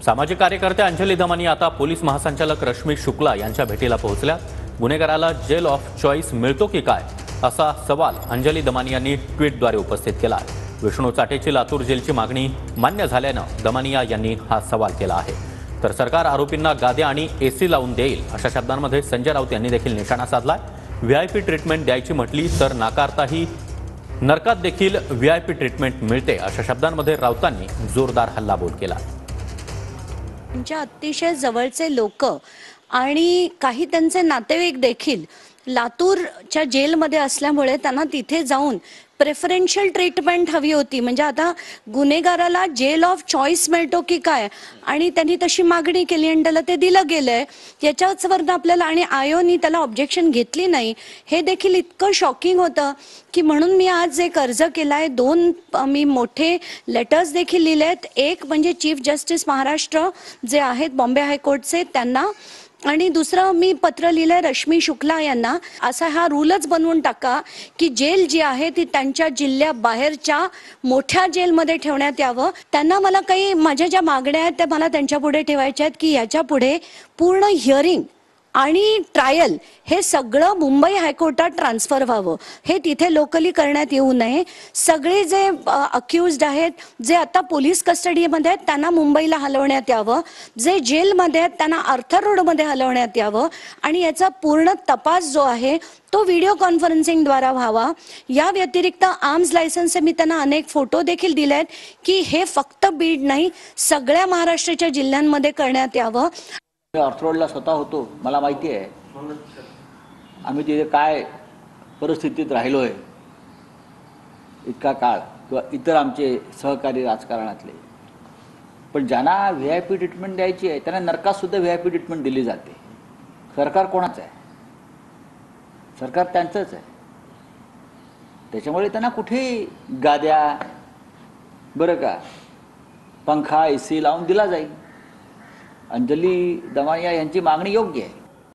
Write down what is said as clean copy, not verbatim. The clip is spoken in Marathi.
सामाजिक कार्यकर्त्या अंजली दमानी आता पोलीस महासंचालक रश्मी शुक्ला यांच्या भेटीला पोहोचल्या। गुन्हेगाराला जेल ऑफ चॉईस मिळतो की काय असा सवाल अंजली दमानी यांनी ट्विटद्वारे उपस्थित केला। विष्णू चाटेची लातूर जेलची मागणी मान्य झाल्यानं दमानिया यांनी हा सवाल केला आहे। तर सरकार आरोपींना गाद्या आणि एसी लावून देईल अशा शब्दांमध्ये संजय राऊत यांनी देखील निशाणा साधलाय। व्हीआयपी ट्रीटमेंट द्यायची म्हटली तर नाकारताही नरकात देखील व्हीआयपी ट्रीटमेंट मिळते अशा शब्दांमध्ये राऊतांनी जोरदार हल्लाबोल केला। त्यांच्या अतिशय जवळचे लोक आणि काही त्यांचे नातेवाईक देखील लातूरच्या जेलमध्ये असल्यामुळे त्यांना तिथे जाऊन प्रेफरन्शियल ट्रीटमेंट हवी होती। म्हणजे आता गुन्हेगाराला जेल ऑफ चॉईस मिळतो की काय आणि त्यांनी तशी मागणी केली आणि त्याला ते दिलं गेलंय। याच्यावरनं आपल्याला आणि आयोनी त्याला ऑब्जेक्शन घेतली नाही हे देखील इतकं शॉकिंग होतं की म्हणून मी आज एक अर्ज केलाय। दोन मी मोठे लेटर्स देखील लिहिलेत। एक म्हणजे चीफ जस्टिस महाराष्ट्र जे आहेत बॉम्बे हायकोर्टचे त्यांना, आणि दुसरं मी पत्र लिहिलंय रश्मी शुक्ला यांना। असा हा रूलच बनवून टाका की जेल जी आहे ती त्यांच्या जिल्ह्याबाहेरच्या मोठ्या जेलमध्ये ठेवण्यात यावं। त्यांना मला काही माझ्या ज्या मागण्या आहेत त्या मला त्यांच्या पुढे ठेवायच्या आहेत की याच्या पुढे पूर्ण हिअरिंग आणि ट्रायल हे सगळं मुंबई हायकोर्टात ट्रान्सफर व्हावं। हे तिथे लोकली करण्यात येऊ नये। सगळे जे अक्युज्ड आहेत जे आता पोलीस कस्टडीमध्ये आहेत त्यांना मुंबईला हलवण्यात यावं। जे जेलमध्ये आहेत त्यांना आर्थर रोडमध्ये हलवण्यात यावं आणि याचा पूर्ण तपास जो आहे तो व्हिडिओ कॉन्फरन्सिंगद्वारा व्हावा। या व्यतिरिक्त आर्म्स लायसन्सचे मी त्यांना अनेक फोटो देखील दिले आहेत की हे फक्त बीड नाही सगळ्या महाराष्ट्राच्या जिल्ह्यांमध्ये करण्यात यावं। अर्थरोडला स्वतः होतो, मला माहिती आहे आम्ही तिथे काय परिस्थितीत राहिलोय इतका काळ, किंवा इतर आमचे सहकारी राजकारणातले। पण ज्यांना व्हीआयपी ट्रीटमेंट द्यायची आहे त्यांना नरकात सुद्धा व्हीआयपी ट्रीटमेंट दिली जाते। सरकार कोणाचं आहे? सरकार त्यांचंच आहे। त्याच्यामुळे त्यांना कुठेही गाद्या बरं का पंखा एसी लावून दिला जाईल। अंजली दमानिया यांची मागणी योग्य आहे।